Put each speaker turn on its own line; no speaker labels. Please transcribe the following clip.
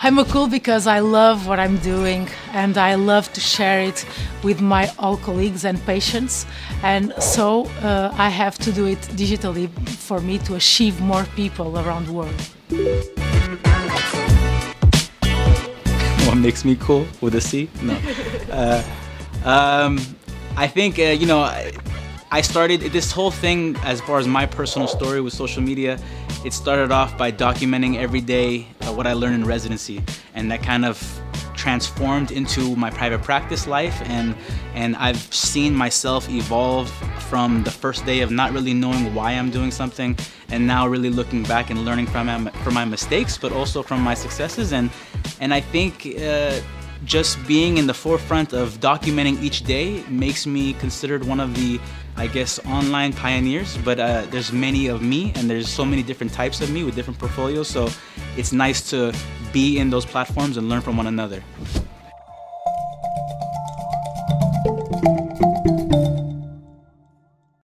I'm a cool because I love what I'm doing and I love to share it with my all colleagues and patients, and so I have to do it digitally for me to achieve more people around the world.
What makes me cool with a C? No. I think, you know, I started this whole thing as far as my personal story with social media. It started off by documenting every day what I learned in residency, and that kind of transformed into my private practice life, and I've seen myself evolve from the first day of not really knowing why I'm doing something, and now really looking back and learning from my mistakes, but also from my successes, and I think just being in the forefront of documenting each day makes me considered one of the, I guess, online pioneers. But there's many of me, and there's so many different types of me with different portfolios, so it's nice to be in those platforms and learn from one another.